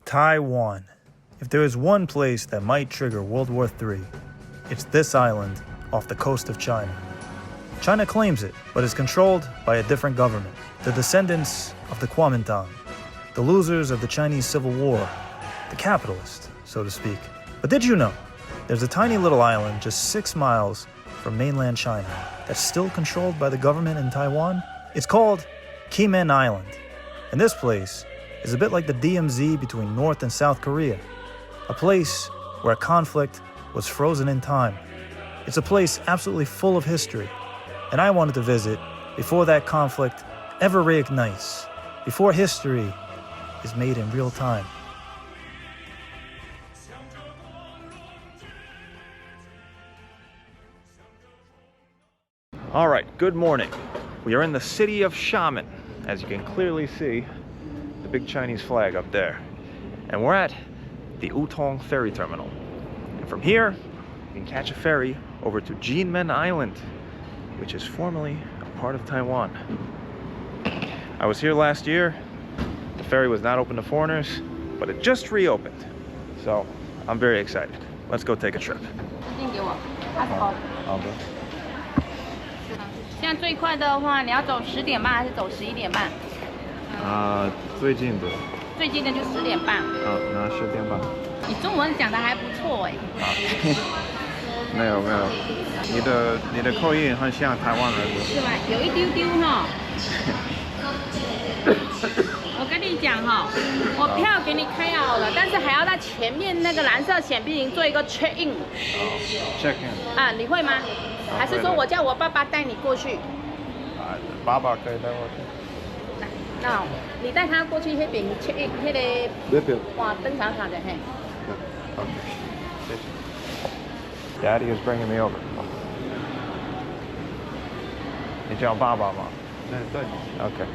Taiwan. If there is one place that might trigger World War III, it's this island off the coast of China. China claims it, but is controlled by a different government, the descendants of the Kuomintang, the losers of the Chinese Civil War, the capitalists, so to speak. But did you know, there's a tiny little island just 6 miles from mainland China that's still controlled by the government in Taiwan? It's called Kinmen Island, and this place is a bit like the DMZ between North and South Korea, a place where a conflict was frozen in time. It's a place absolutely full of history, and I wanted to visit before that conflict ever reignites, before history is made in real time. All right, good morning. We are in the city of Xiamen, as you can clearly see the big Chinese flag up there. And we're at the Wutong ferry terminal. And from here, you can catch a ferry over to Kinmen Island, which is formerly a part of Taiwan. I was here last year. The ferry was not open to foreigners, but it just reopened. So I'm very excited. Let's go take a trip. 现在最快的话，你要走10点半还是走11点半？最近的。最近的就10点半。那10点半。你中文讲的还不错哎。没有，你的口音很像台湾人。是吧？有一丢丢哈。我跟你讲哈，我票给你开好了，但是还要在前面那个蓝色显示屏做一个 check in。check in。啊，你会吗？还是说我叫我爸爸带你过去？爸爸可以带我去。那你带他过去那边 check in 那个哇登场卡的嘿。Okay. 谢谢。Daddy is bringing me over. 你叫爸爸吗？对。OK。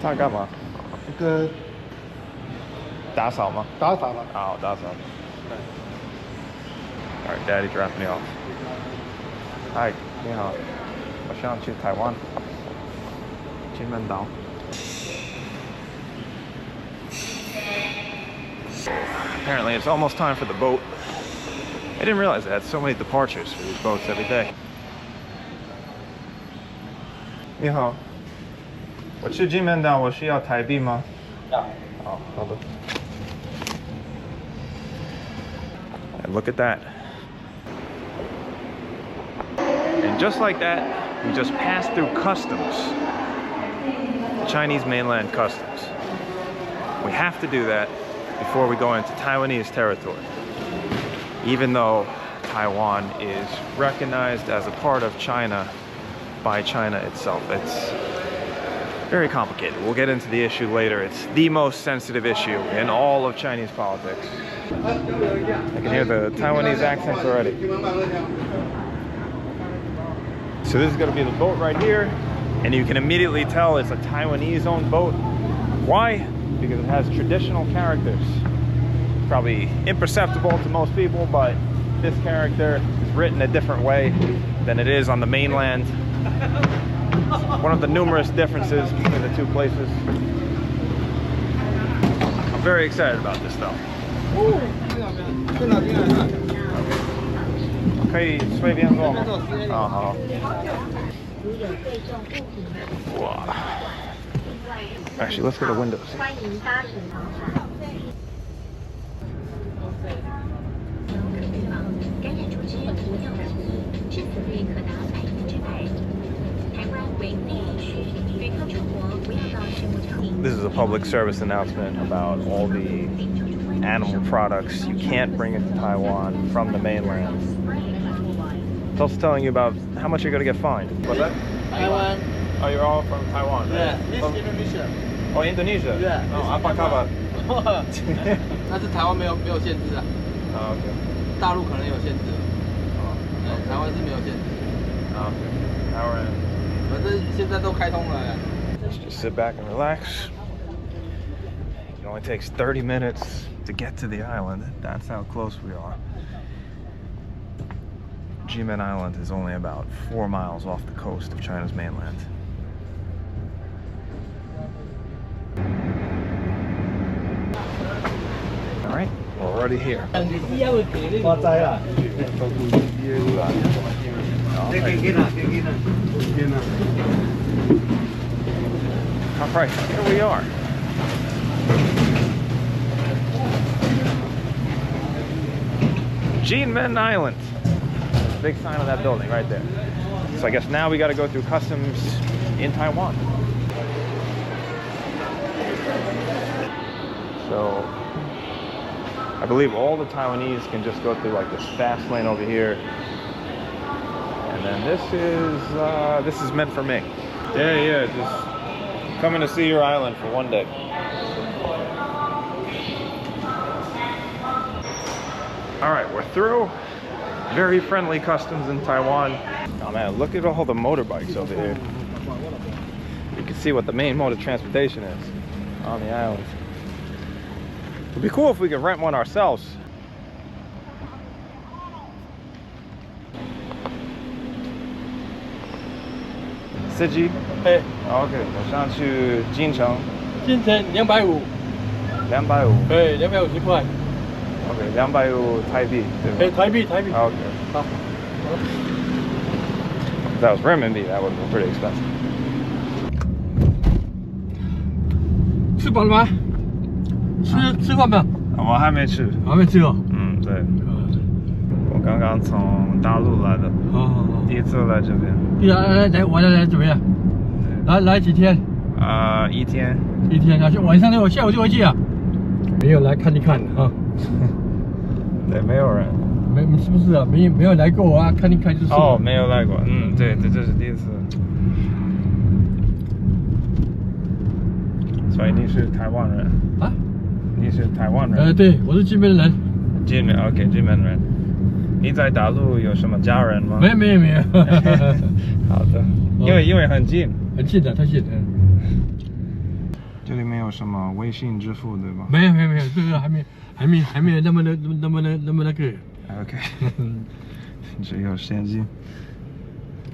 他干嘛？这个打扫吗？打扫了。好，打扫。对。All right, Daddy dropped me off. Hi, 你好，我想去台湾，金门岛。Apparently, it's almost time for the boat. I didn't realize it had so many departures for these boats every day. 你好，我去金门岛，我需要台币吗？要。好，好的。And look at that. And just like that, we just passed through customs. Chinese mainland customs. We have to do that before we go into Taiwanese territory. Even though Taiwan is recognized as a part of China by China itself. It's very complicated. We'll get into the issue later. It's the most sensitive issue in all of Chinese politics. I can hear the Taiwanese accents already. So this is going to be the boat right here, and you can immediately tell it's a Taiwanese-owned boat. Why? Because it has traditional characters. Probably imperceptible to most people, but this character is written a different way than it is on the mainland. One of the numerous differences between the two places. I'm very excited about this though. 可以随便坐吗？好。哇。Actually, let's go to windows. This is a public service announcement about all the animal products you can't bring into Taiwan from the mainland. It's also telling you about how much you're going to get fined. What's that? Taiwan. Oh, you're all from Taiwan, right? Yeah, this is Indonesia. Oh, Indonesia? Yeah. Oh, Apakaba. 但是台湾没有限制啊。OK。大陆可能有限制。对，台湾是没有限制。OK。台湾人。反正现在都开通了。Just sit back and relax. It only takes 30 minutes to get to the island. That's how close we are. Kinmen Island is only about 4 miles off the coast of China's mainland. right, we're already here. All right, here we are. Kinmen Island. Big sign of that building right there. So I guess now we got to go through customs in Taiwan. So I believe all the Taiwanese can just go through like this fast lane over here. And then this is meant for me. Yeah, just coming to see your island for one day. All right, we're through. Very friendly customs in Taiwan. Oh man, look at all the motorbikes over here. You can see what the main mode of transportation is on the island. It'd be cool if we could rent one ourselves.司机，哎 OK， 我想去金城。金城250， 250。对，250块。OK， 250台币，对吧？哎，台币。OK。好。If that was renminbi, that would have been pretty expensive. 吃饱了吗？吃饭没有？我还没吃。还没吃哦。嗯，对。我刚刚从大陆来的。第一次来这边。来，我来怎么样？来几天？一天。一天啊，晚上下午就回去啊。没有来看一看啊。对，没有人。是不是啊？没有来过啊，看一看就是。哦，没有来过。嗯，对，这是第一次。所以你是台湾人啊？你是台湾人？对，我是金门人。金门 ，OK， 金门人。你在大陆有什么家人吗？没有。好的，因为很近。很近的，太近了。这里面有什么微信支付对吧？没有，这个还没有那么那个。OK， 只有现金。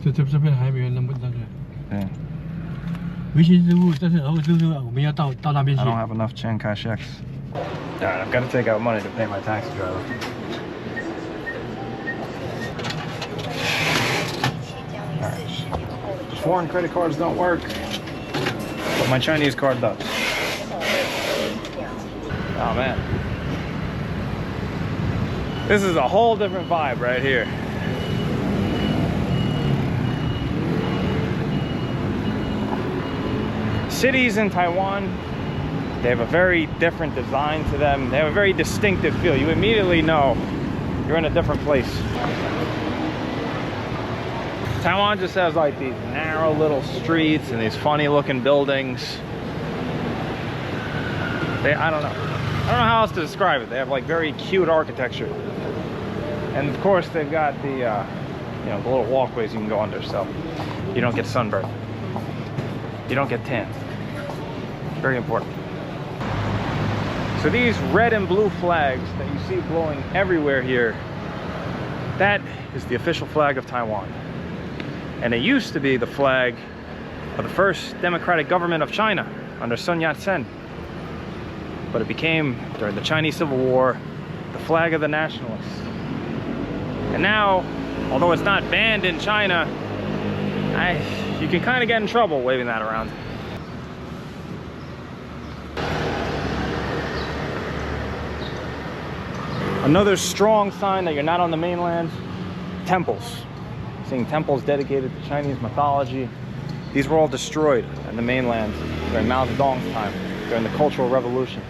这边还没有那么那个。对。微信支付，但是然后就是我们要到那边去。I don't have enough Chiang Kai-Sheks. Alright, I've got to take out money to pay my taxi driver. Alright. Foreign credit cards don't work, but my Chinese card does. Oh man. This is a whole different vibe right here. Cities in Taiwan, they have a very different design to them. They have a very distinctive feel. You immediately know you're in a different place. Taiwan just has like these narrow little streets and these funny looking buildings. I don't know how else to describe it. They have like very cute architecture. And of course they've got the the little walkways you can go under, so you don't get sunburned. You don't get tan. Very important. So these red and blue flags that you see blowing everywhere here, that is the official flag of Taiwan. And it used to be the flag of the first democratic government of China under Sun Yat-sen. But it became, during the Chinese Civil War, the flag of the Nationalists. And now, although it's not banned in China, you can kind of get in trouble waving that around. Another strong sign that you're not on the mainland, temples. Seeing temples dedicated to Chinese mythology. These were all destroyed on the mainland during Mao Zedong's time, during the Cultural Revolution.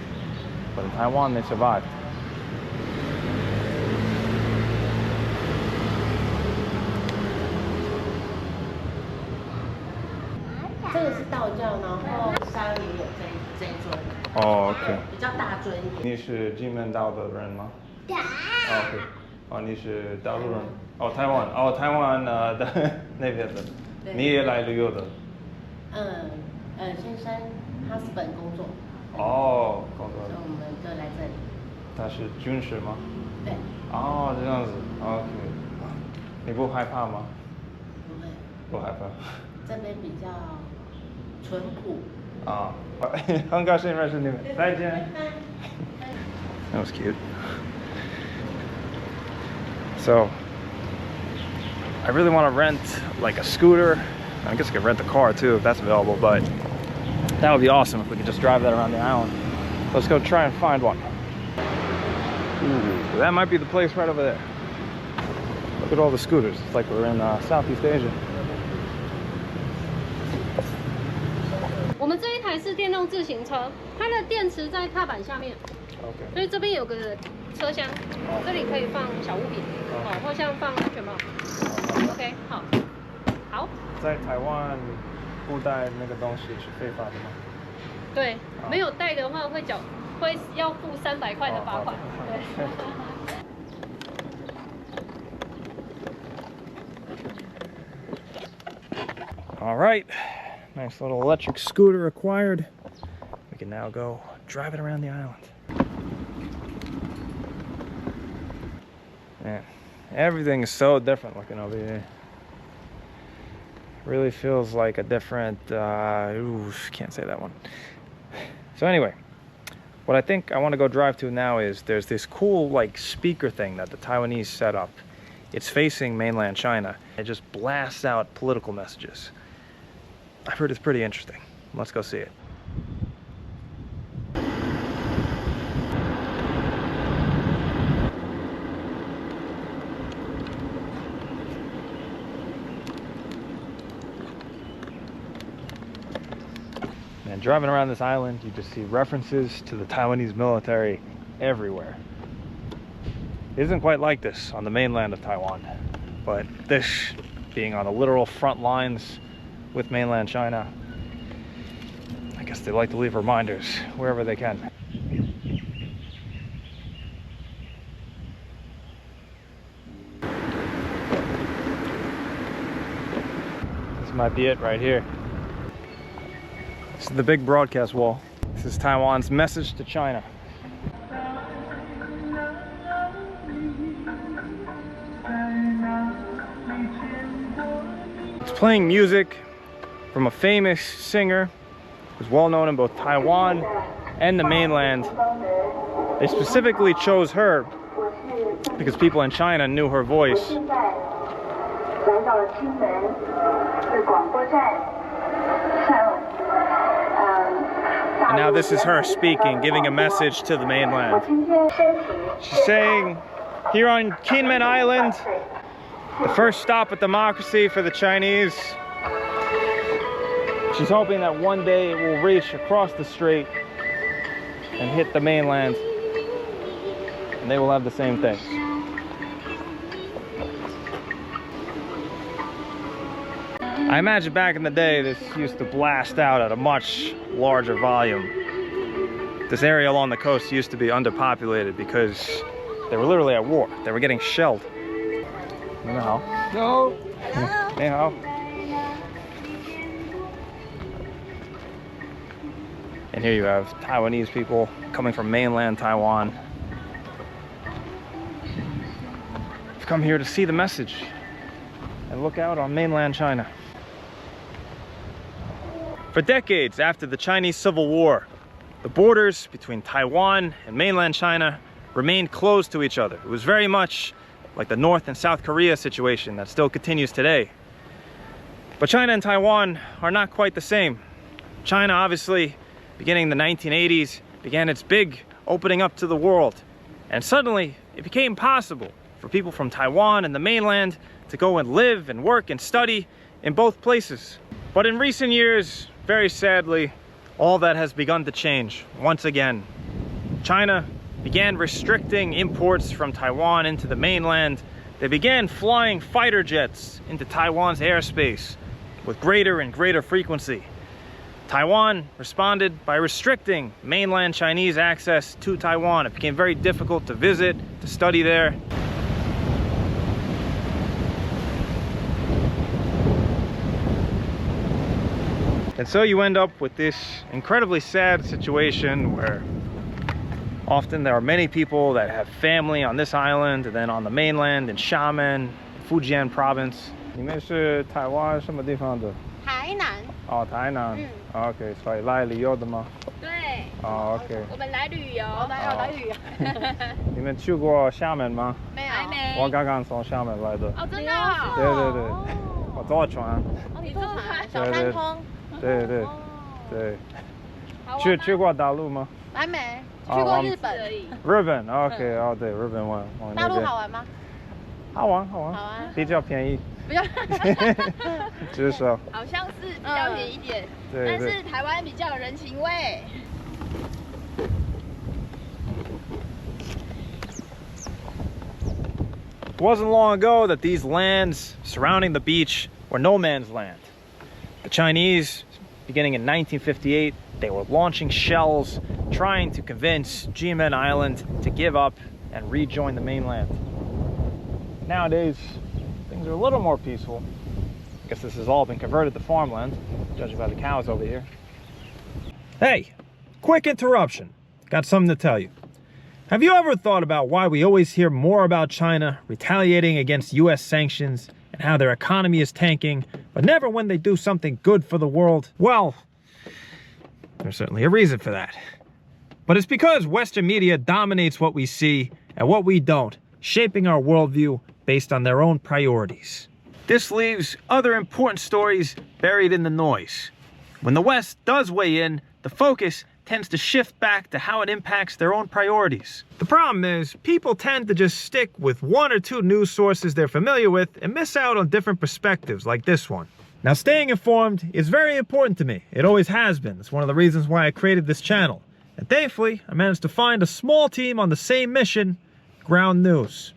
But in Taiwan, they survived. Oh, okay. 比较大尊一点。你是金门岛的人吗？对。OK。哦，你是大陆人？哦，台湾。哦，台湾的那边的。你也来旅游的？先生他是本工作。哦，工作。所以我们就来这里。他是军事吗？对。哦，这样子。OK。你不害怕吗？不会。不害怕。这边比较淳朴。啊，很高兴认识你们，再见。That was cute. So I really want to rent like a scooter. I guess I could rent a car too if that's available, but that would be awesome if we could just drive that around the island. Let's go try and find one. Ooh, that might be the place right over there. Look at all the scooters. It's like we're in Southeast Asia. 我们这一台是电动自行车，它的电池在踏板下面， Okay. 所以这边有个车厢，这里可以放小物品，哦，或像放安全帽。OK， 好，好。在台湾不带那个东西是非法的吗？对，没有带的话会要付300块的罚款。对。All right, nice little electric scooter acquired. We can now go drive it around the island. Man, everything is so different looking over here. Really feels like a different, can't say that one. So anyway, what I think I want to go drive to now is there's this cool like speaker thing that the Taiwanese set up. It's facing mainland China. It just blasts out political messages. I've heard it's pretty interesting. Let's go see it. And driving around this island, you just see references to the Taiwanese military everywhere. It isn't quite like this on the mainland of Taiwan, but this being on the literal front lines with mainland China, I guess they like to leave reminders wherever they can. This might be it right here. This is the big broadcast wall. This is Taiwan's message to China. It's playing music from a famous singer who's well known in both Taiwan and the mainland. They specifically chose her because people in China knew her voice. And now this is her speaking, giving a message to the mainland. She's saying, here on Kinmen Island, the first stop of democracy for the Chinese. She's hoping that one day it will reach across the strait and hit the mainland, and they will have the same thing. I imagine back in the day this used to blast out at a much larger volume. This area along the coast used to be underpopulated because they were literally at war. They were getting shelled. Ni hao. No. Ni hao. And here you have Taiwanese people coming from mainland Taiwan. They've come here to see the message and look out on mainland China. For decades after the Chinese Civil War, the borders between Taiwan and mainland China remained closed to each other. It was very much like the North and South Korea situation that still continues today. But China and Taiwan are not quite the same. China, obviously, beginning in the 1980s, began its big opening up to the world. And suddenly, it became possible for people from Taiwan and the mainland to go and live and work and study in both places. But in recent years, very sadly, all that has begun to change once again. China began restricting imports from Taiwan into the mainland. They began flying fighter jets into Taiwan's airspace with greater and greater frequency. Taiwan responded by restricting mainland Chinese access to Taiwan. It became very difficult to visit, to study there. And so you end up with this incredibly sad situation where often there are many people that have family on this island and then on the mainland in Xiamen, Fujian province. 你们是台湾什么地方的？台南。哦，台南。OK， 所以来旅游的吗？对。哦 OK。我们来旅游。来旅游。你们去过厦门吗？没有。还没。我刚刚从厦门来的。哦，真的哦。对对对，我坐船。哦，你坐船。小三通。对对对。去过大陆吗？还没。去过日本而已。日本 OK， 哦对，日本玩。大陆好玩吗？好玩，比较便宜。比较。就是说。好像是比较便宜一点，对但是台湾比较有人情味。It wasn't long ago that these lands surrounding the beach were no man's land. The Chinese, beginning in 1958, they were launching shells, trying to convince Kinmen Island to give up and rejoin the mainland. Nowadays, things are a little more peaceful. I guess this has all been converted to farmland, judging by the cows over here. Hey, quick interruption. Got something to tell you. Have you ever thought about why we always hear more about China retaliating against US sanctions and how their economy is tanking, but never when they do something good for the world? Well, there's certainly a reason for that. But it's because Western media dominates what we see and what we don't, shaping our worldview based on their own priorities. This leaves other important stories buried in the noise. When the West does weigh in, the focus tends to shift back to how it impacts their own priorities. The problem is, people tend to just stick with one or two news sources they're familiar with and miss out on different perspectives like this one. Now, staying informed is very important to me. It always has been. It's one of the reasons why I created this channel. And thankfully, I managed to find a small team on the same mission, Ground News.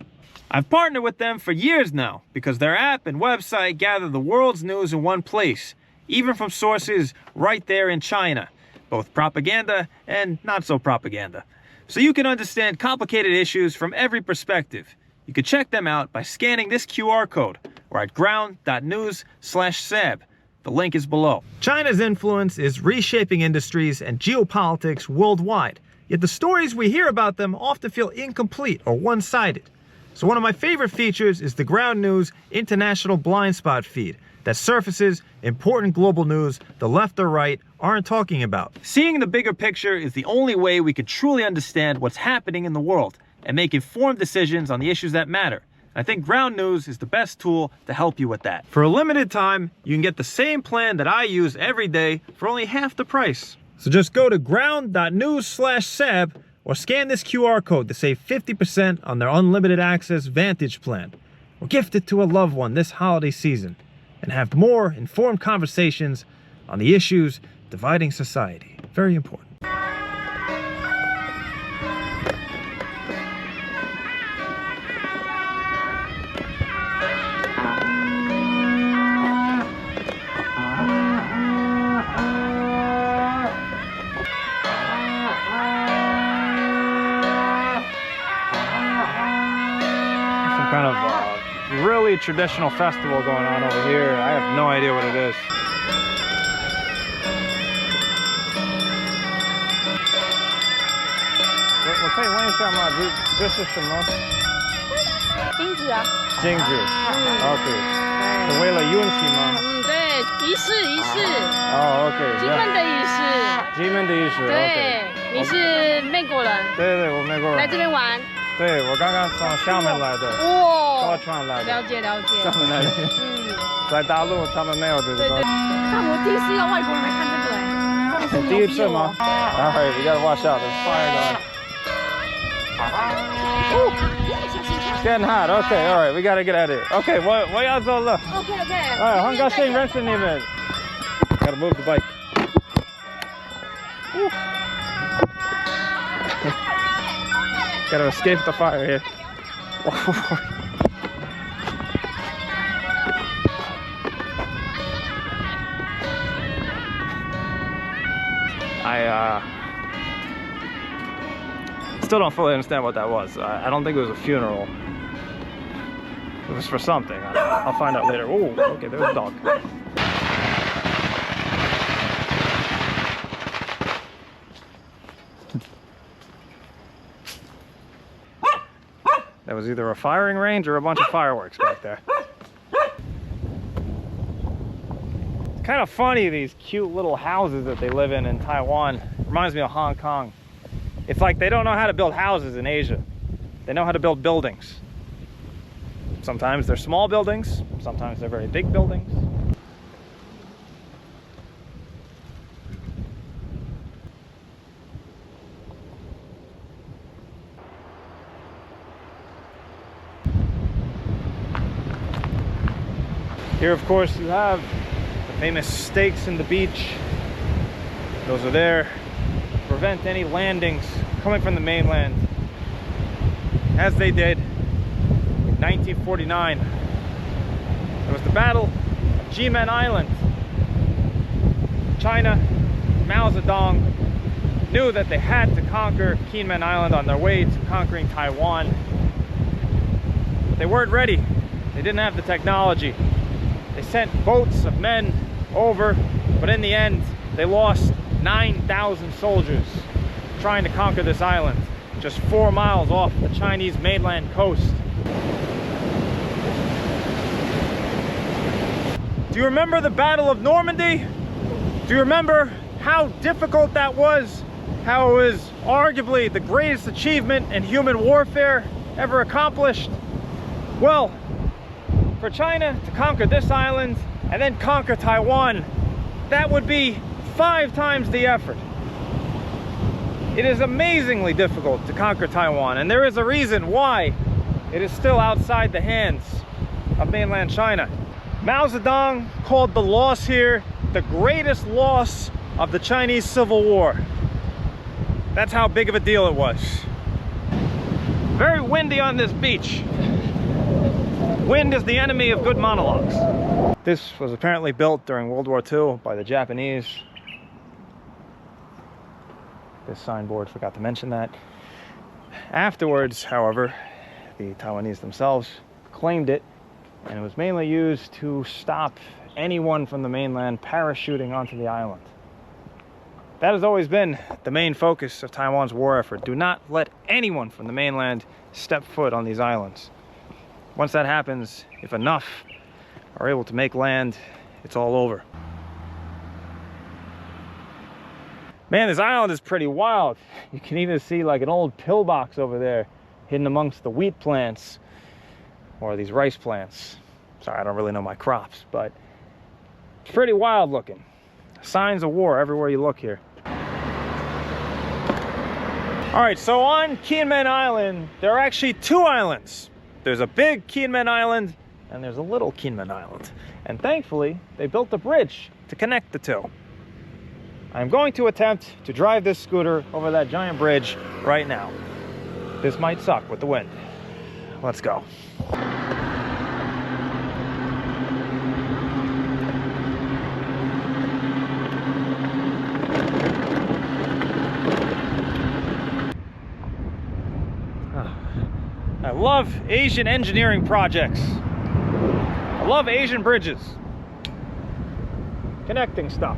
I've partnered with them for years now because their app and website gather the world's news in one place, even from sources right there in China, both propaganda and not so propaganda. So you can understand complicated issues from every perspective. You can check them out by scanning this QR code or at ground.news/sab. The link is below. China's influence is reshaping industries and geopolitics worldwide, yet the stories we hear about them often feel incomplete or one-sided. So one of my favorite features is the Ground News International Blind Spot feed that surfaces important global news the left or right aren't talking about. Seeing the bigger picture is the only way we can truly understand what's happening in the world and make informed decisions on the issues that matter. I think Ground News is the best tool to help you with that. For a limited time, you can get the same plan that I use every day for only half the price. So just go to ground.news/sab or scan this QR code to save 50% on their unlimited access Vantage plan, or gift it to a loved one this holiday season, and have more informed conversations on the issues dividing society. Very important. Kind of really traditional festival going on over here. I have no idea what it is. 我可以问一下吗？这是什么？金子啊。金子。OK。是为了运气吗？对，仪式。哦 OK。金门的仪式。金门的仪式。对，你是美国人。对，我美国人。来这边玩。对，我刚刚从厦门来的。哇。坐船来的。了解。厦门来的。在大陆他们没有这个。对。看我第一次要外国人来看这个哎。第一次吗？然后we gotta watch out. There's fire going. It's getting hot. Okay, all right. We gotta get out of here. Okay, 我要走了。OK。哎，很高兴认识你们。Gotta move the bike. Gotta escape the fire here. I still don't fully understand what that was. I don't think it was a funeral. It was for something. I'll find out later. Oh, okay, there's a dog. There was either a firing range or a bunch of fireworks back there. Kind of funny, these cute little houses that they live in Taiwan. Reminds me of Hong Kong. It's like they don't know how to build houses in Asia. They know how to build buildings. Sometimes they're small buildings, sometimes they're very big buildings. Here, of course, you have the famous stakes in the beach. Those are there to prevent any landings coming from the mainland, as they did in 1949. It was the Battle of Kinmen Island. China, Mao Zedong, knew that they had to conquer Kinmen Island on their way to conquering Taiwan. But they weren't ready. They didn't have the technology. They sent boats of men over, but in the end, they lost 9,000 soldiers trying to conquer this island, just 4 miles off the Chinese mainland coast. Do you remember the Battle of Normandy? Do you remember how difficult that was? How it was arguably the greatest achievement in human warfare ever accomplished? Well, for China to conquer this island and then conquer Taiwan, that would be 5 times the effort. It is amazingly difficult to conquer Taiwan, and there is a reason why it is still outside the hands of mainland China. Mao Zedong called the loss here the greatest loss of the Chinese Civil War. That's how big of a deal it was. Very windy on this beach. Wind is the enemy of good monologues. This was apparently built during World War II by the Japanese. This signboard, forgot to mention that. Afterwards, however, the Taiwanese themselves claimed it, and it was mainly used to stop anyone from the mainland parachuting onto the island. That has always been the main focus of Taiwan's war effort. Do not let anyone from the mainland step foot on these islands. Once that happens, if enough are able to make land, it's all over. Man, this island is pretty wild. You can even see like an old pillbox over there hidden amongst the wheat plants or these rice plants. Sorry, I don't really know my crops, but it's pretty wild looking. Signs of war everywhere you look here. All right, so on Kinmen Island, there are actually 2 islands. There's a big Kinmen Island and there's a little Kinmen Island. And thankfully, they built a bridge to connect the 2. I'm going to attempt to drive this scooter over that giant bridge right now. This might suck with the wind. Let's go. I love Asian engineering projects. I love Asian bridges. Connecting stuff.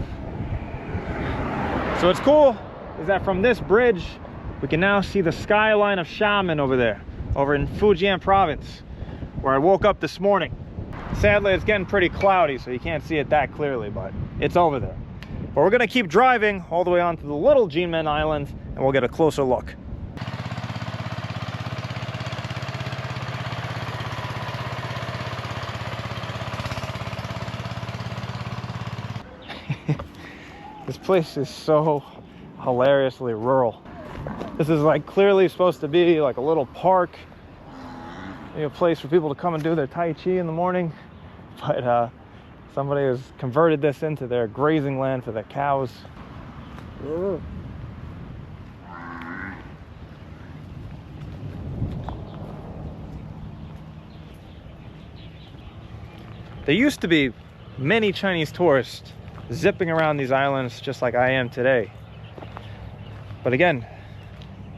So what's cool is that from this bridge, we can now see the skyline of Xiamen over there, over in Fujian province, where I woke up this morning. Sadly, it's getting pretty cloudy, so you can't see it that clearly, but it's over there. But we're gonna keep driving all the way onto the little Kinmen Island, and we'll get a closer look. This place is so hilariously rural. This is like clearly supposed to be like a little park, a place for people to come and do their Tai Chi in the morning. But somebody has converted this into their grazing land for their cows. There used to be many Chinese tourists zipping around these islands just like I am today. But again,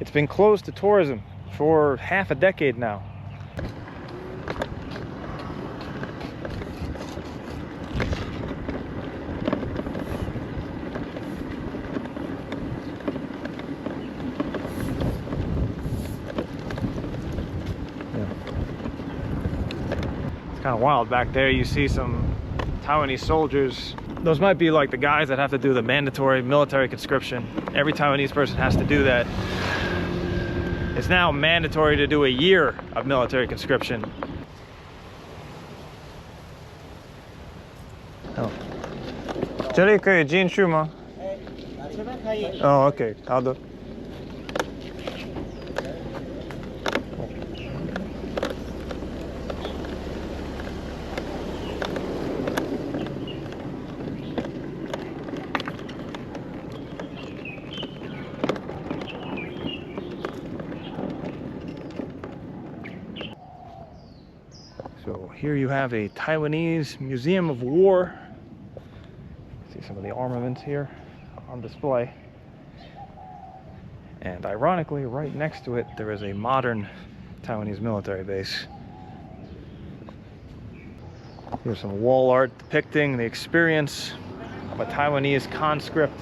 it's been closed to tourism for half a decade now. It's kind of wild back there. You see some Taiwanese soldiers Those might be like the guys that have to do the mandatory military conscription. Every Taiwanese person has to do that. It's now mandatory to do a year of military conscription. Oh. 这里可以进去吗？前面可以。哦 ，OK， 好的。So here you have a Taiwanese Museum of War. See some of the armaments here on display. And ironically, right next to it, there is a modern Taiwanese military base. Here's some wall art depicting the experience of a Taiwanese conscript.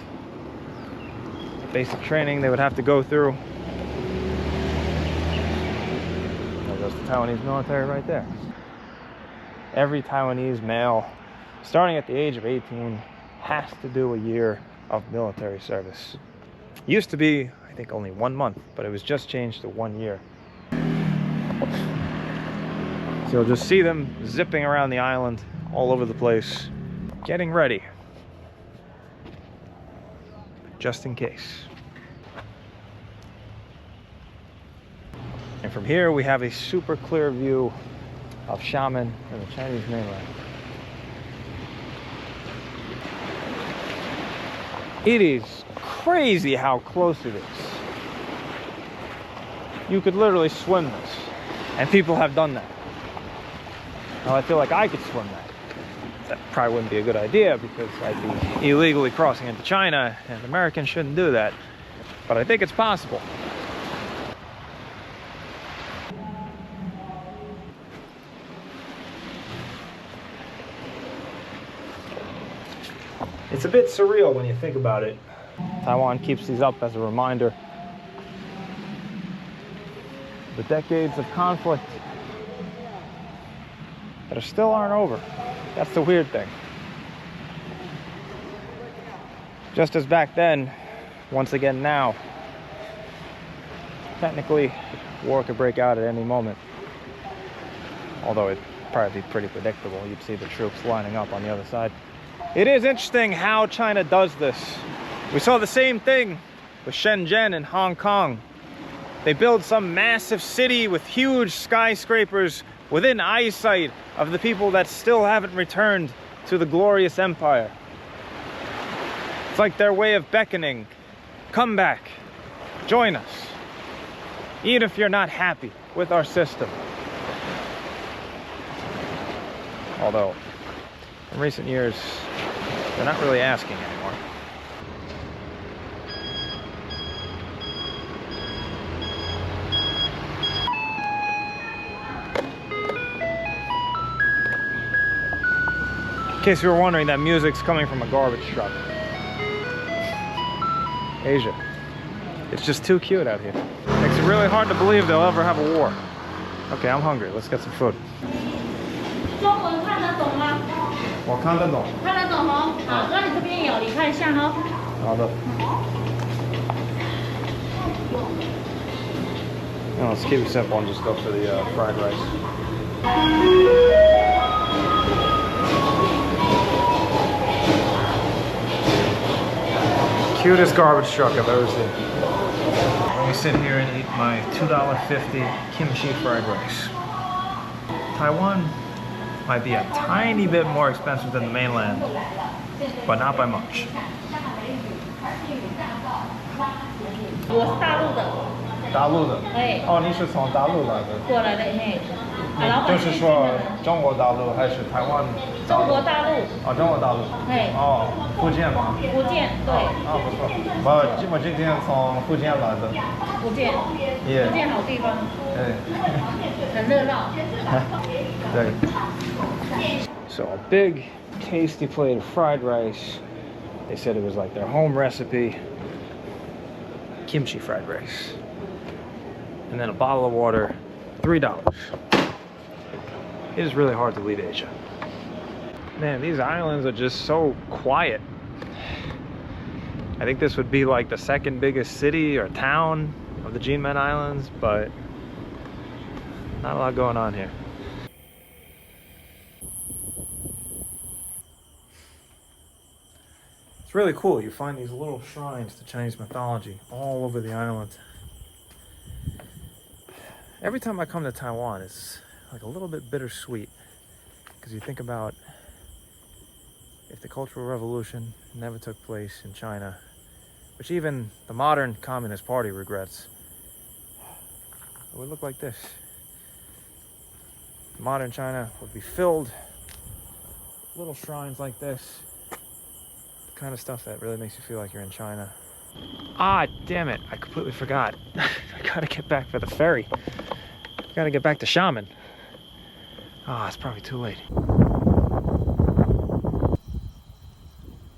Basic training they would have to go through. There goes the Taiwanese military right there. Every Taiwanese male, starting at the age of 18, has to do a year of military service. Used to be, I think, only 1 month, but it was just changed to 1 year. So you'll just see them zipping around the island all over the place, getting ready, just in case. And from here we have a super clear view of Xiamen and the Chinese mainland. It is crazy how close it is. You could literally swim this, and people have done that. Now I feel like I could swim that. That probably wouldn't be a good idea because I'd be illegally crossing into China, and Americans shouldn't do that. But I think it's possible. It's a bit surreal when you think about it. Taiwan keeps these up as a reminder. The decades of conflict that still aren't over. That's the weird thing. Just as back then, once again now, technically war could break out at any moment. Although it'd probably be pretty predictable. You'd see the troops lining up on the other side. It is interesting how China does this. We saw the same thing with Shenzhen and Hong Kong. They build some massive city with huge skyscrapers within eyesight of the people that still haven't returned to the glorious empire. It's like their way of beckoning. Come back, join us, even if you're not happy with our system. Although, in recent years, they're not really asking anymore. In case you were wondering, that music's coming from a garbage truck. Asia. It's just too cute out here. Makes it really hard to believe they'll ever have a war. Okay, I'm hungry. Let's get some food. 中文看得懂吗？我看得懂。看得懂哦。好，那你这边有，你看一下哦。好的。No, let's keep it simple and just go for the fried rice. Cutest garbage truck I've ever seen. Let me sit here and eat my $2.50 kimchi fried rice. Taiwan might be a tiny bit more expensive than the mainland, but not by much. 我是大陆的。大陆的。哎。哦，你是从大陆来的。过来的嘿。就是说中国大陆还是台湾？中国大陆。哦，中国大陆。哎。哦，福建吗？福建，对。啊，不错。我今天从福建来的。福建。耶。福建好地方。哎。很热闹。对。So a big, tasty plate of fried rice. They said it was like their home recipe. Kimchi fried rice. And then a bottle of water, $3. It is really hard to leave Asia. Man, these islands are just so quiet. I think this would be like the second biggest city or town of the Kinmen Islands, but not a lot going on here. It's really cool. You find these little shrines to Chinese mythology all over the island. Every time I come to Taiwan, it's like a little bit bittersweet, because you think about if the Cultural Revolution never took place in China, which even the modern Communist Party regrets, it would look like this. Modern China would be filled with little shrines like this. The kind of stuff that really makes you feel like you're in China. Ah, damn it, I completely forgot. I gotta get back for the ferry. Gotta get back to Xiamen. Ah, it's probably too late.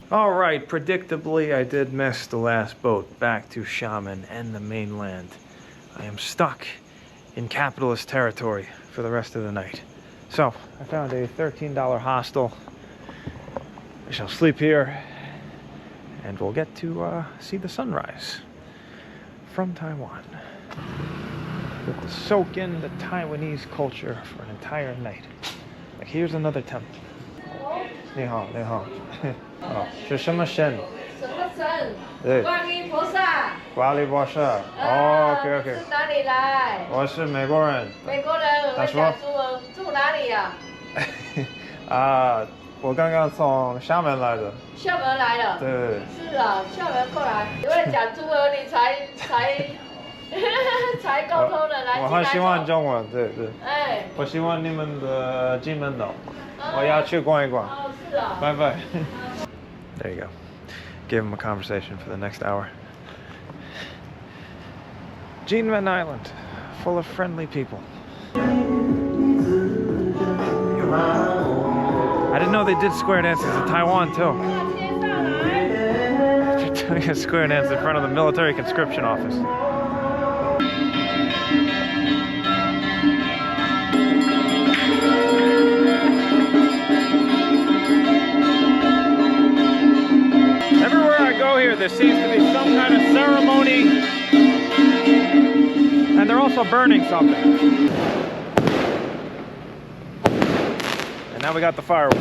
All right, predictably, I did miss the last boat back to Xiamen and the mainland. I am stuck in capitalist territory for the rest of the night. So, I found a $13 hostel. I shall sleep here, and we'll get to see the sunrise from Taiwan. Get to soak in the Taiwanese culture for an entire night. Like, here's another temple. 你好，你好。哦，是什么神？什么神？对，观音菩萨。瓜里博士。哦，OK OK。是哪里来？我是美国人。美国人，我会讲中文。住哪里呀？啊，我刚刚从厦门来的。厦门来的。对。是啊，厦门过来。你会讲中文，你才沟通的来。我很喜欢中文，对对。哎。我喜欢你们的金门岛，我要去逛一逛。哦，是啊。Bye bye. There you go. Gave him a conversation for the next hour. Kinmen Island, full of friendly people. I didn't know they did square dances in Taiwan too. They're doing a square dance in front of the military conscription office. Everywhere I go here, there seems to be some kind of ceremony, and they're also burning something. And now we got the fireworks.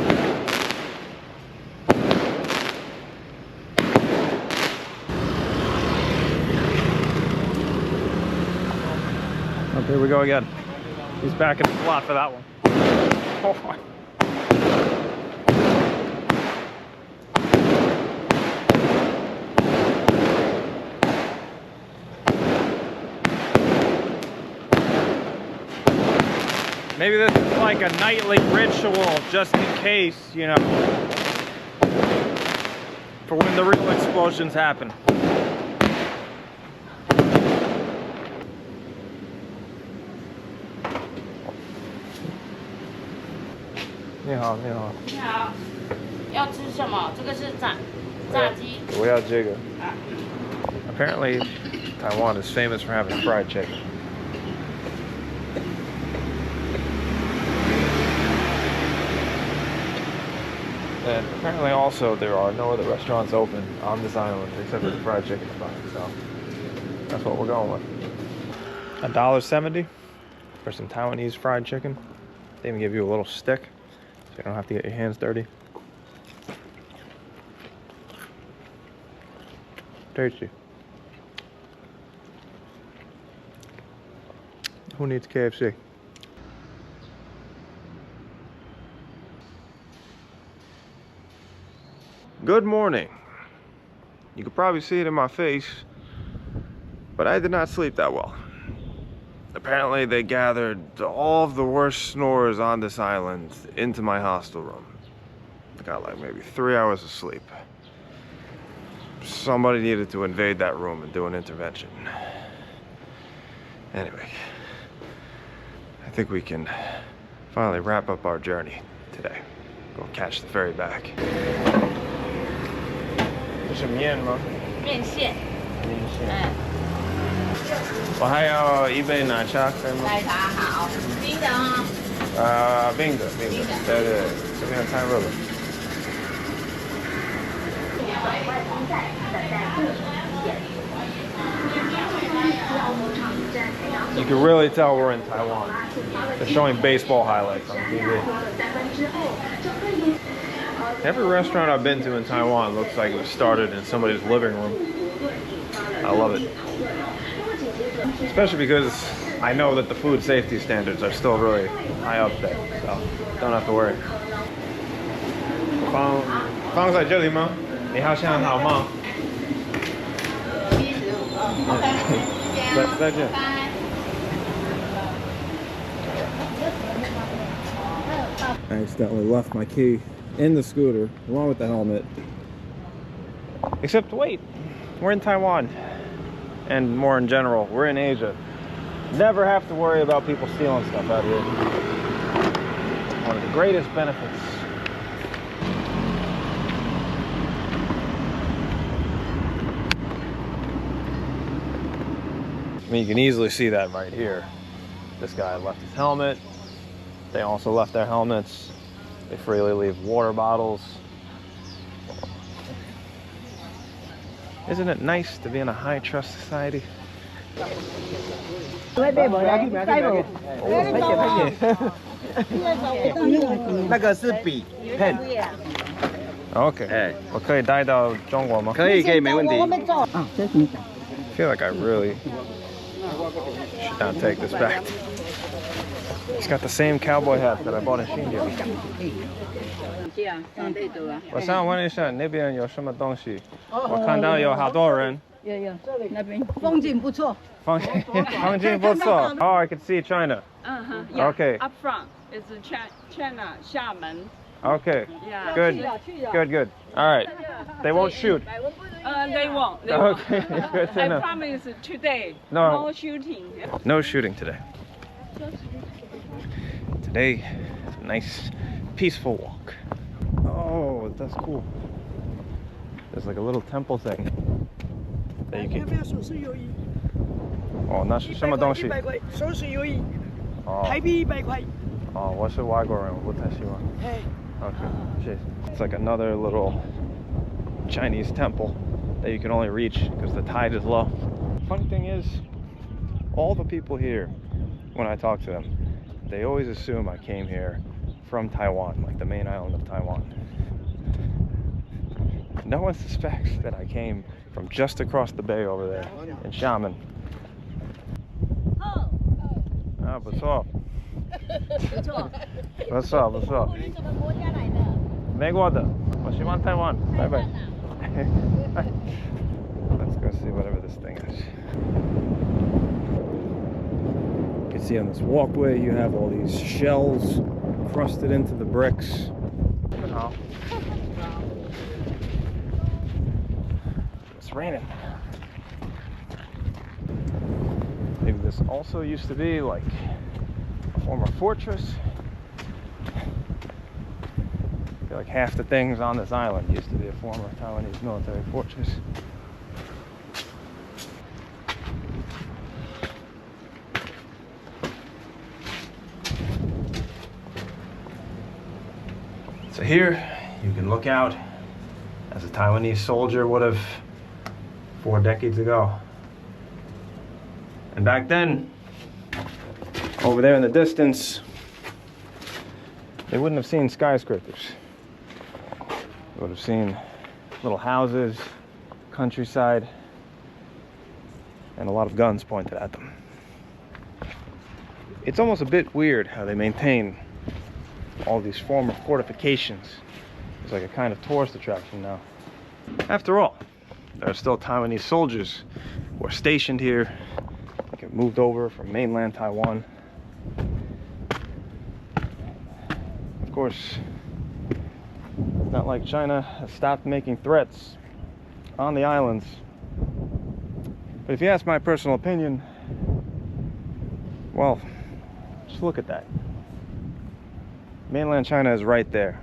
Oh, here we go again. He's back in the slot for that one. Oh. Maybe this is like a nightly ritual, just in case, you know, for when the real explosions happen. Ni hao, ni hao. 你好，要吃什么？这个是炸鸡。我要这个. Apparently, Taiwan is famous for having fried chicken. And apparently also there are no other restaurants open on this island except for the fried chicken spot, so that's what we're going with. $1.70 for some Taiwanese fried chicken. They even give you a little stick so you don't have to get your hands dirty. Tasty. Who needs KFC? Good morning. You could probably see it in my face, but I did not sleep that well. Apparently they gathered all of the worst snorers on this island into my hostel room. I got like maybe 3 hours of sleep. Somebody needed to invade that room and do an intervention. Anyway, I think we can finally wrap up our journey today. Go catch the ferry back. 这是面吗？面线。面线。我还要一杯奶茶，可以吗？奶茶好，冰的吗？冰的，对对对。这边太热了。You can really tell we're in Taiwan. They're showing baseball highlights on TV. Every restaurant I've been to in Taiwan looks like it was started in somebody's living room. I love it. Especially because I know that the food safety standards are still really high up there, so don't have to worry. 放在这里吗？你好像好吗？再见。I accidentally left my key in the scooter, along with the helmet. Except, wait, we're in Taiwan, and more in general, we're in Asia. Never have to worry about people stealing stuff out here. One of the greatest benefits. I mean, you can easily see that right here. This guy left his helmet. They also left their helmets. They freely leave water bottles. Isn't it nice to be in a high trust society? 那个是笔 pen， Okay. 我可以带到中国吗？可以，没问题。 I feel like I really should not take this back. He's got the same cowboy hat that I bought in Xinjiang. 我想问一下，那边有什么东西？我看到有好多人。有，那边风景不错。风景不错。Oh, I can see China. Yeah. Okay. Up front is China, Xiamen. Okay. Yeah. Good. All right. They won't shoot. They won't. Okay. Good to I know. promise today. No. No shooting. No shooting today. Today, a nice, peaceful walk. Oh, that's cool. There's like a little temple thing that you can. Oh, 那是什么东西？手指有益，哦，台币100块。哦，我是外国人，我不太喜欢。哎， Okay, shit. It's like another little Chinese temple that you can only reach because the tide is low. Funny thing is, all the people here, when I talk to them, they always assume I came here from Taiwan, like the main island of Taiwan. No one suspects that I came from just across the bay over there in Xiamen. Ah, 不错。不错。美国的，我喜欢台湾。Bye bye. Let's go see whatever this thing is. You can see on this walkway you have all these shells crusted into the bricks. It's raining. Maybe this also used to be like a former fortress. I feel like half the things on this island used to be a former Taiwanese military fortress. So here you can look out as a Taiwanese soldier would have 4 decades ago. And back then, over there in the distance, they wouldn't have seen skyscrapers. They would have seen little houses, countryside, and a lot of guns pointed at them. It's almost a bit weird how they maintain all these former fortifications. It's like a kind of tourist attraction now. After all, there are still Taiwanese soldiers who are stationed here, like moved over from mainland Taiwan. Of course, it's not like China has stopped making threats on the islands. But if you ask my personal opinion, well, just look at that. Mainland China is right there.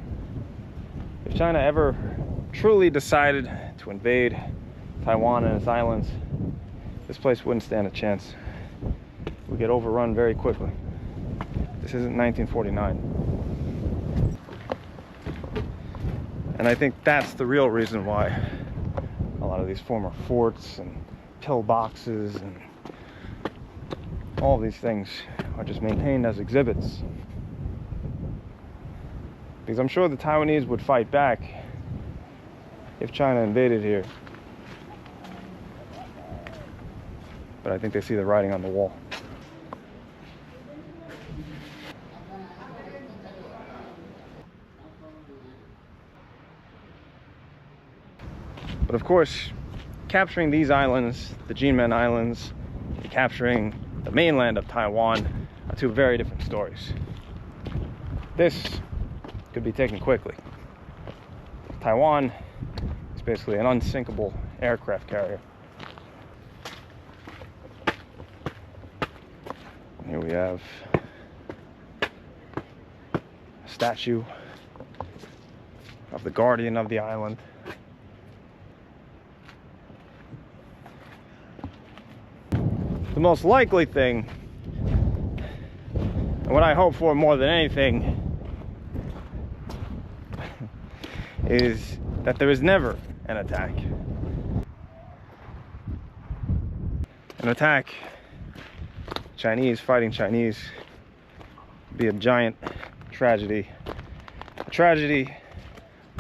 If China ever truly decided to invade Taiwan and its islands, this place wouldn't stand a chance. It would get overrun very quickly. This isn't 1949. And I think that's the real reason why a lot of these former forts and pillboxes and all of these things are just maintained as exhibits. Because I'm sure the Taiwanese would fight back if China invaded here. But I think they see the writing on the wall. But of course, capturing these islands, the Kinmen Islands, and capturing the mainland of Taiwan are two very different stories. This could be taken quickly. Taiwan is basically an unsinkable aircraft carrier. And here we have a statue of the guardian of the island. The most likely thing, and what I hope for more than anything, is that there is never an attack. An attack, Chinese fighting Chinese, would be a giant tragedy. A tragedy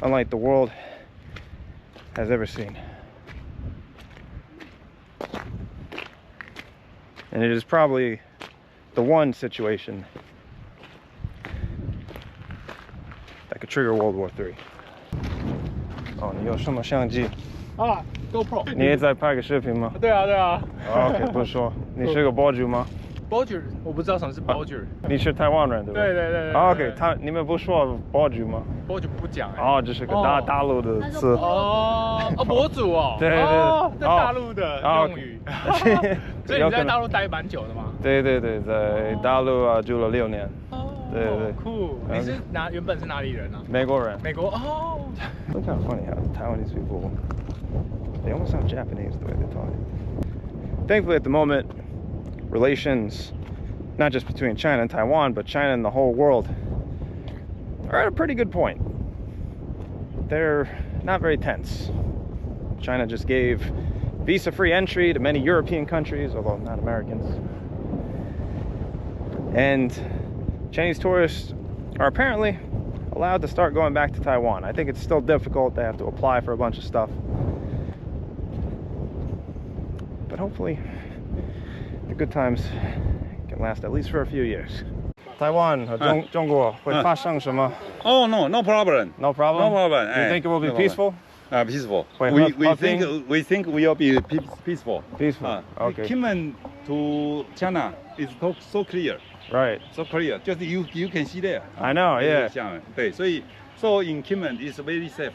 unlike the world has ever seen. And it is probably the one situation that could trigger World War III. 哦，你有什么相机？ 啊 ，GoPro。你也在拍个视频吗？对啊，对啊。OK， 不说。你是个博主吗？博主，我不知道什么是博主。你是台湾人对吧？对对对对。OK， 你们不说博主吗？博主不讲哎。哦，这是个大陆的词。哦，博主哦。对对对。哦，在大陆的用语。所以你在大陆待蛮久的吗？对对对，在大陆啊住了6年。对对对。酷。你是原本是哪里人啊？美国人。美国哦。It's kind of funny how Taiwanese people, they almost sound Japanese the way they talk. Thankfully, at the moment, relations, not just between China and Taiwan, but China and the whole world, are at a pretty good point. They're not very tense. China just gave visa-free entry to many European countries, although not Americans. And Chinese tourists are apparently allowed to start going back to Taiwan. I think it's still difficult. They have to apply for a bunch of stuff. But hopefully, the good times can last at least for a few years. Taiwan 和中国会发生什么? Oh no, no problem. No problem? No problem. You think it will be peaceful? Peaceful. Wait, we think we will be peaceful. Peaceful. Okay. Kinmen to China is so clear. Right. So clear. Just you can see there. I know. Yeah. 对，所以 so in Kinmen is very safe.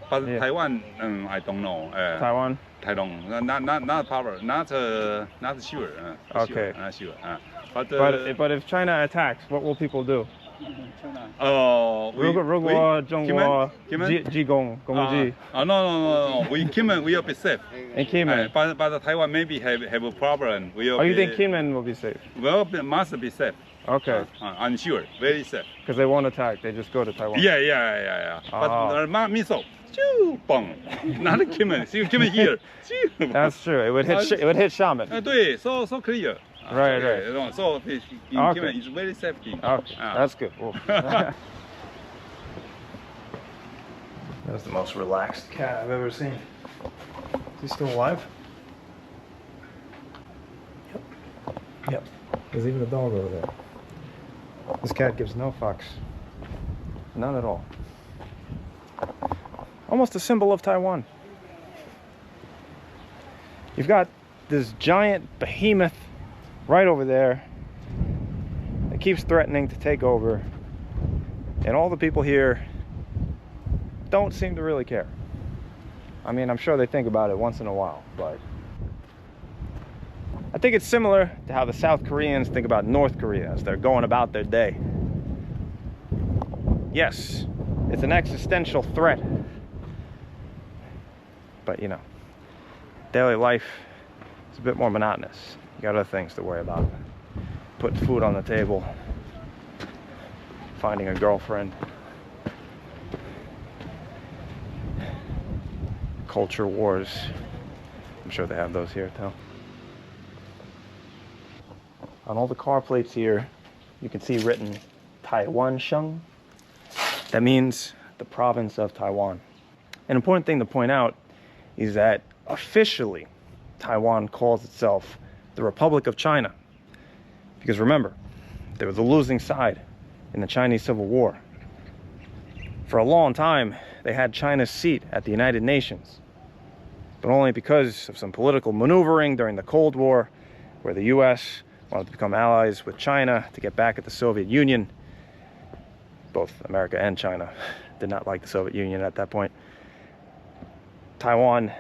But Yeah. Taiwan, I don't know. Taiwan. Taiwan, not problem, not sure. Okay. Sure. But if China attacks, what will people do? 如果中国击攻击 no. Kinmen will be safe. In Kinmen. But Taiwan maybe have a problem. Oh, you think Kinmen will be safe? Well, must be safe. Okay. Unsure, very safe. Because they won't attack, they just go to Taiwan. Yeah. But missile, boom. Not Kinmen. See Kinmen here. That's true. It would hit Xiamen. 对, so clear. Right. So in Kinmen it's very safety. Okay, that's good. That's the most relaxed cat I've ever seen. Is he still alive? Yep. There's even a dog over there. This cat gives no fucks. None at all. Almost a symbol of Taiwan. You've got this giant behemoth right over there that keeps threatening to take over, and all the people here don't seem to really care. I mean, I'm sure they think about it once in a while, but I think it's similar to how the South Koreans think about North Korea as they're going about their day. Yes, it's an existential threat, but you know, daily life is a bit more monotonous. You got other things to worry about. Putting food on the table, finding a girlfriend. culture wars. I'm sure they have those here too. On all the car plates here, you can see written Taiwan Sheng. That means the province of Taiwan. An important thing to point out is that officially Taiwan calls itself the Republic of China. Because remember, they were the losing side in the Chinese Civil War. For a long time, they had China's seat at the United Nations, but only because of some political maneuvering during the Cold War, where the US wanted to become allies with China to get back at the Soviet Union. Both America and China did not like the Soviet Union at that point. Taiwan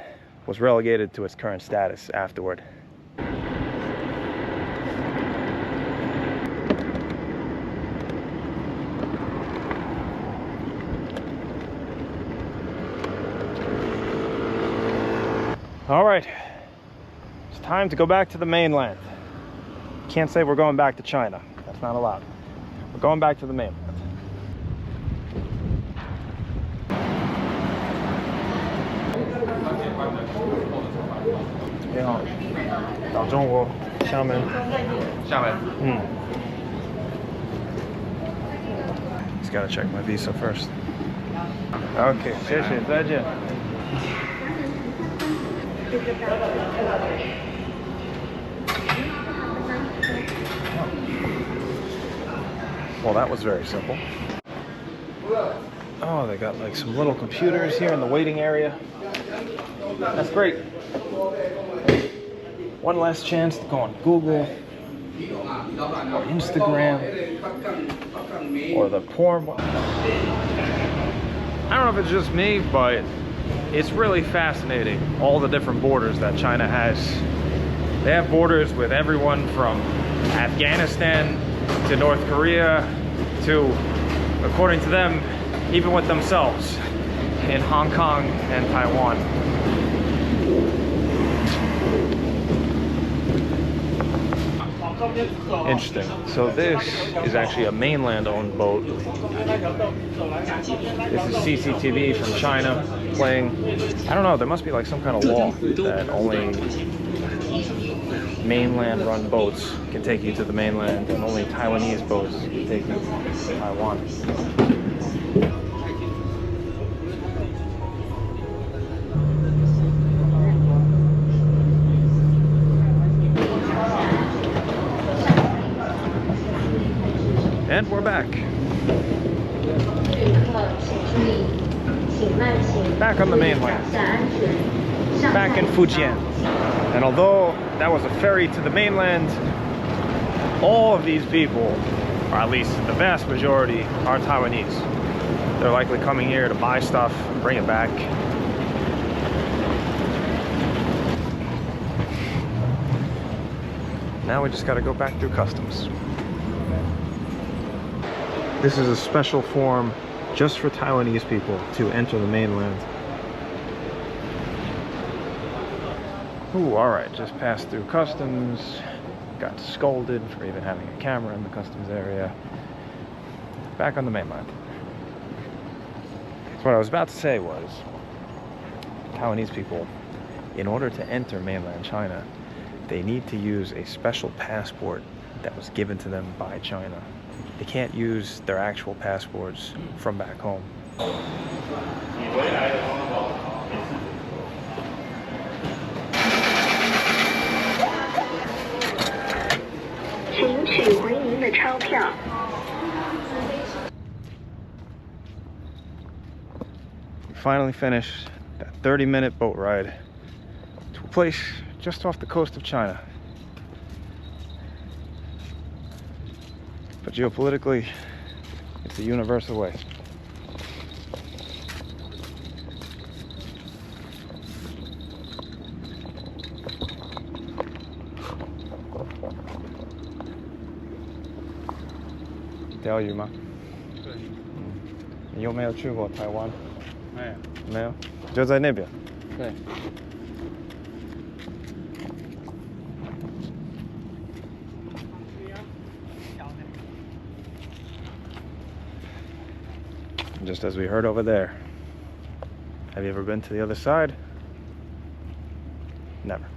was relegated to its current status afterward. All right, it's time to go back to the mainland. Can't say we're going back to China. That's not allowed. We're going back to the mainland. Yeah. Just gotta check my visa first. Okay, 谢谢，再见。Well, that was very simple. Oh, they got like some little computers here in the waiting area. That's great. One last chance to go on Google or Instagram or the porn. I don't know if it's just me, but it's really fascinating, all the different borders that China has. They have borders with everyone from Afghanistan to North Korea to, according to them, even with themselves in Hong Kong and Taiwan. Interesting. So this is actually a mainland-owned boat. This is CCTV from China playing. I don't know, there must be like some kind of law that only mainland-run boats can take you to the mainland and only Taiwanese boats can take you to Taiwan. And we're back. Back on the mainland. Back in Fujian. And although that was a ferry to the mainland, all of these people, or at least the vast majority, are Taiwanese. They're likely coming here to buy stuff and bring it back. Now we just gotta go back through customs. This is a special form just for Taiwanese people to enter the mainland. Ooh, alright, just passed through customs. Got scolded for even having a camera in the customs area. Back on the mainland. So what I was about to say was, Taiwanese people, in order to enter mainland China, they need to use a special passport that was given to them by China. They can't use their actual passports from back home. We finally finished that 30-minute boat ride to a place just off the coast of China. But geopolitically, it's a universal way. Tell you 吗？对。你有没有去过台湾？没有。没有，就在那边。对。Just as we heard over there. Have you ever been to the other side? Never.